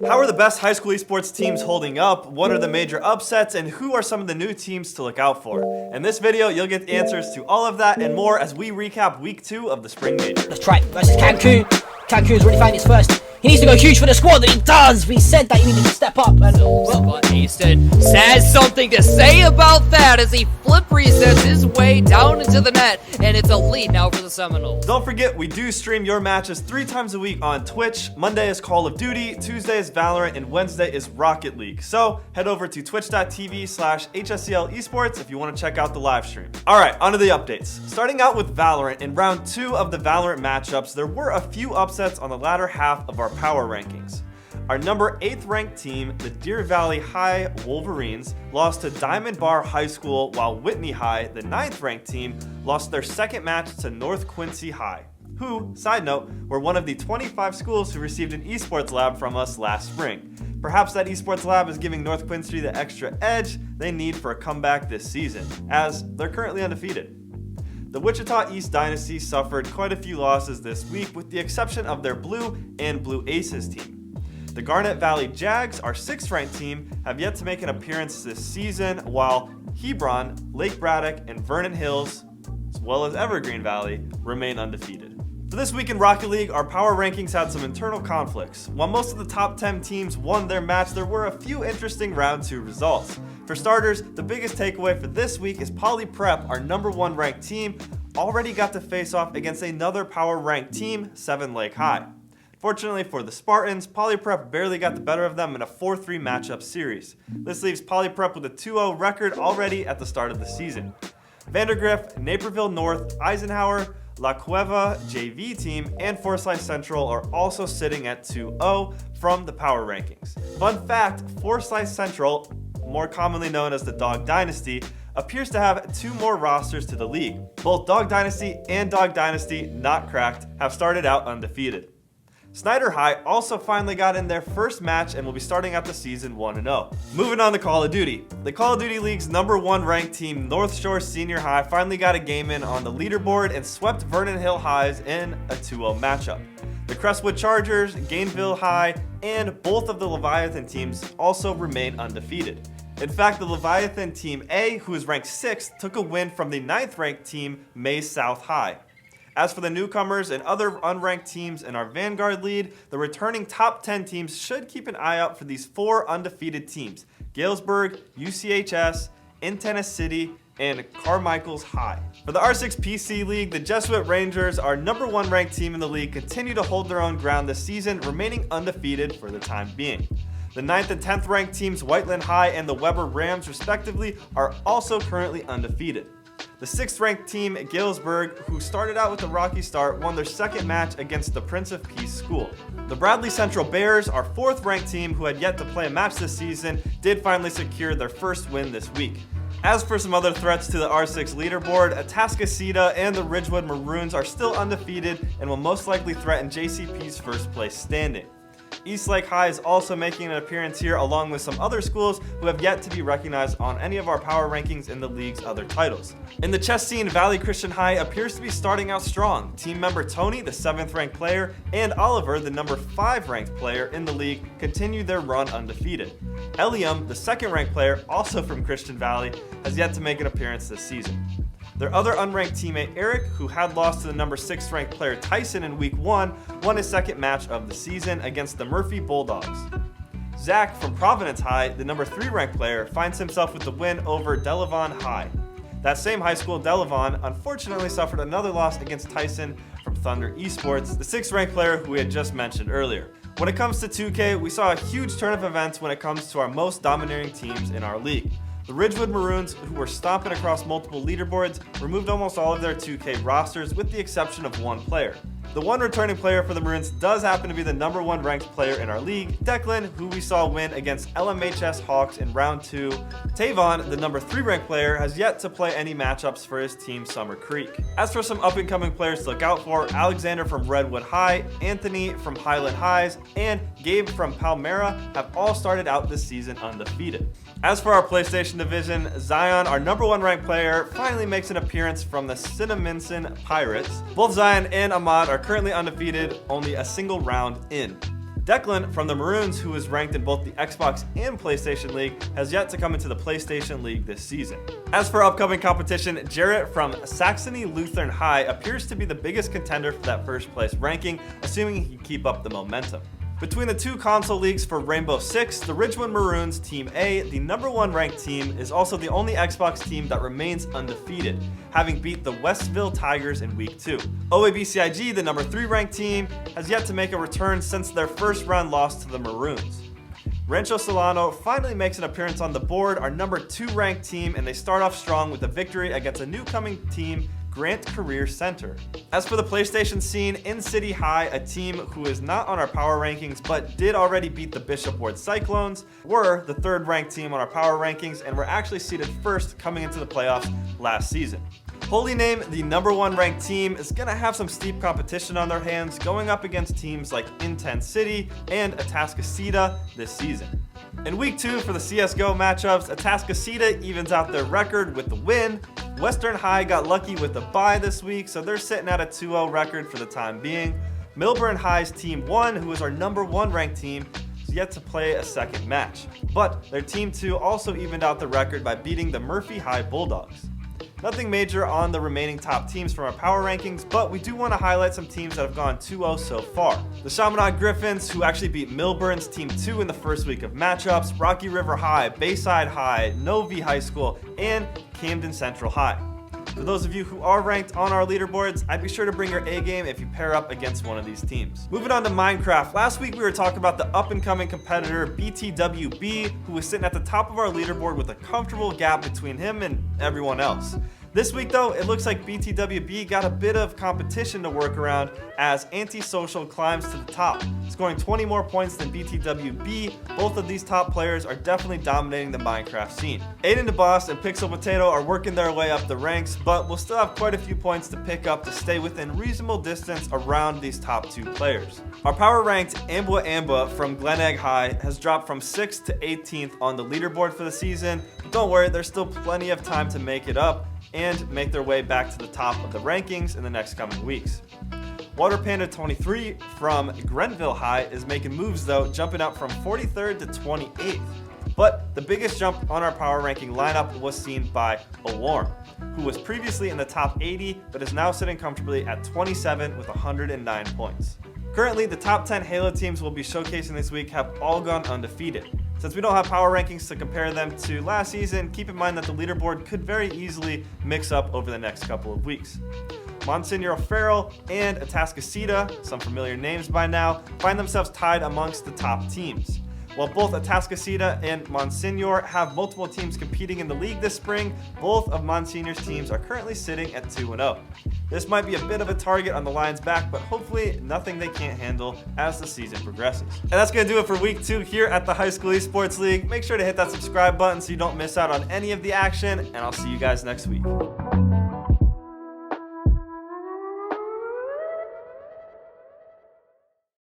How are the best high school esports teams holding up? What are the major upsets? And who are some of the new teams to look out for? In this video, you'll get answers to all of that and more as we recap week 2 of the Spring Major. Let's try it versus Cancun. Cancun's really finding his first. He needs to go huge for the squad, and he does. We said that he needed to step up. And but Easton says something to say about that as he flip resets his way down into the net, and it's a lead now for the Seminoles. Don't forget, we do stream your matches 3 times a week on Twitch. Monday is Call of Duty, Tuesday is Valorant, and Wednesday is Rocket League. So head over to twitch.tv/HSEL Esports if you want to check out the live stream. All right, on to the updates. Starting out with Valorant, in round 2 of the Valorant matchups, there were a few upsets on the latter half of our power rankings. Our number 8th ranked team, the Deer Valley High Wolverines, lost to Diamond Bar High School, while Whitney High, the 9th ranked team, lost their second match to North Quincy High, who, side note, were one of the 25 schools who received an esports lab from us last spring. Perhaps that esports lab is giving North Quincy the extra edge they need for a comeback this season, as they're currently undefeated. The Wichita East Dynasty suffered quite a few losses this week, with the exception of their Blue and Blue Aces team. The Garnet Valley Jags, our 6th ranked team, have yet to make an appearance this season, while Hebron, Lake Braddock, and Vernon Hills, as well as Evergreen Valley, remain undefeated. For this week in Rocket League, our power rankings had some internal conflicts. While most of the top 10 teams won their match, there were a few interesting round 2 results. For starters, the biggest takeaway for this week is Poly Prep, our number 1 ranked team, already got to face off against another power ranked team, 7 Lake High. Fortunately for the Spartans, Poly Prep barely got the better of them in a 4-3 matchup series. This leaves Poly Prep with a 2-0 record already at the start of the season. Vandergrift, Naperville North, Eisenhower, La Cueva JV team, and Forsyth Central are also sitting at 2-0 from the power rankings. Fun fact, Forsyth Central, more commonly known as the Dog Dynasty, appears to have 2 more rosters to the league. Both Dog Dynasty and Dog Dynasty, not cracked, have started out undefeated. Snyder High also finally got in their first match and will be starting out the season 1-0. Moving on to Call of Duty. The Call of Duty League's number 1 ranked team, North Shore Senior High, finally got a game in on the leaderboard and swept Vernon Hill Highs in a 2-0 matchup. The Crestwood Chargers, Gainville High, and both of the Leviathan teams also remain undefeated. In fact, the Leviathan Team A, who is ranked 6th, took a win from the 9th ranked team, Mays South High. As for the newcomers and other unranked teams in our Vanguard lead, the returning top 10 teams should keep an eye out for these 4 undefeated teams: Galesburg, UCHS, Antenna City, and Carmichael's High. For the R6 PC League, the Jesuit Rangers, our number 1 ranked team in the league, continue to hold their own ground this season, remaining undefeated for the time being. The 9th and 10th ranked teams, Whiteland High and the Weber Rams respectively, are also currently undefeated. The 6th ranked team, Galesburg, who started out with a rocky start, won their second match against the Prince of Peace School. The Bradley Central Bears, our 4th ranked team who had yet to play a match this season, did finally secure their first win this week. As for some other threats to the R6 leaderboard, Atascocita and the Ridgewood Maroons are still undefeated and will most likely threaten JCP's first place standing. Eastlake High is also making an appearance here, along with some other schools who have yet to be recognized on any of our power rankings in the league's other titles. In the chess scene, Valley Christian High appears to be starting out strong. Team member Tony, the 7th ranked player, and Oliver, the number 5 ranked player in the league, continue their run undefeated. Eliam, the 2nd ranked player, also from Christian Valley, has yet to make an appearance this season. Their other unranked teammate Eric, who had lost to the number 6th ranked player Tyson in week 1, won his second match of the season against the Murphy Bulldogs. Zach from Providence High, the number 3 ranked player, finds himself with the win over Delavon High. That same high school, Delavon, unfortunately suffered another loss against Tyson from Thunder Esports, the 6th ranked player who we had just mentioned earlier. When it comes to 2K, we saw a huge turn of events when it comes to our most domineering teams in our league. The Ridgewood Maroons, who were stomping across multiple leaderboards, removed almost all of their 2K rosters with the exception of 1 player. The one returning player for the Maroons does happen to be the number 1 ranked player in our league, Declan, who we saw win against LMHS Hawks in round 2. Tavon, the number 3 ranked player, has yet to play any matchups for his team Summer Creek. As for some up-and-coming players to look out for, Alexander from Redwood High, Anthony from Highland Highs, and Gabe from Palmyra have all started out this season undefeated. As for our PlayStation division, Zion, our number 1 ranked player, finally makes an appearance from the Cinnaminson Pirates. Both Zion and Ahmad are currently undefeated, only a single round in. Declan from the Maroons, who is ranked in both the Xbox and PlayStation League, has yet to come into the PlayStation League this season. As for upcoming competition, Jarrett from Saxony Lutheran High appears to be the biggest contender for that first place ranking, assuming he can keep up the momentum. Between the two console leagues for Rainbow Six, the Ridgewood Maroons Team A, the #1 ranked team, is also the only Xbox team that remains undefeated, having beat the Westville Tigers in Week 2. OABCIG, the #3 ranked team, has yet to make a return since their first round loss to the Maroons. Rancho Solano finally makes an appearance on the board, our #2 ranked team, and they start off strong with a victory against a newcoming team, Grant Career Center. As for the PlayStation scene, In City High, a team who is not on our power rankings but did already beat the Bishop Ward Cyclones, were the 3rd ranked team on our power rankings and were actually seeded first coming into the playoffs last season. Holy Name, the #1 ranked team, is going to have some steep competition on their hands going up against teams like Intense City and Atascocita this season. In Week 2 for the CSGO matchups, Atascocita evens out their record with the win. Western High got lucky with the bye this week, so they're sitting at a 2-0 record for the time being. Milburn High's Team 1, who is our #1 ranked team, is yet to play a second match. But their Team 2 also evened out the record by beating the Murphy High Bulldogs. Nothing major on the remaining top teams from our power rankings, but we do want to highlight some teams that have gone 2-0 so far. The Chaminade Griffins, who actually beat Milburn's Team 2 in the first week of matchups, Rocky River High, Bayside High, Novi High School, and Camden Central High. For those of you who are ranked on our leaderboards, I'd be sure to bring your A game if you pair up against one of these teams. Moving on to Minecraft, last week we were talking about the up-and-coming competitor BTWB, who was sitting at the top of our leaderboard with a comfortable gap between him and everyone else. This week though, it looks like BTWB got a bit of competition to work around as Antisocial climbs to the top, scoring 20 more points than BTWB. Both of these top players are definitely dominating the Minecraft scene. Aiden DeBoss and Pixel Potato are working their way up the ranks, but we'll still have quite a few points to pick up to stay within reasonable distance around these top 2 players. Our power ranked Ambwa Amba from Glenegg High has dropped from 6th to 18th on the leaderboard for the season, but don't worry, there's still plenty of time to make it up and make their way back to the top of the rankings in the next coming weeks. Water Panda 23 from Grenville High is making moves though, jumping up from 43rd to 28th. But the biggest jump on our power ranking lineup was seen by Alarm, who was previously in the top 80 but is now sitting comfortably at 27 with 109 points. Currently, the top 10 Halo teams we'll be showcasing this week have all gone undefeated. Since we don't have power rankings to compare them to last season, keep in mind that the leaderboard could very easily mix up over the next couple of weeks. Monsignor Farrell and Atascocita, some familiar names by now, find themselves tied amongst the top teams. While both Atascocita and Monsignor have multiple teams competing in the league this spring, both of Monsignor's teams are currently sitting at 2-0. This might be a bit of a target on the Lions' back, but hopefully nothing they can't handle as the season progresses. And that's going to do it for Week 2 here at the High School Esports League. Make sure to hit that subscribe button so you don't miss out on any of the action, and I'll see you guys next week.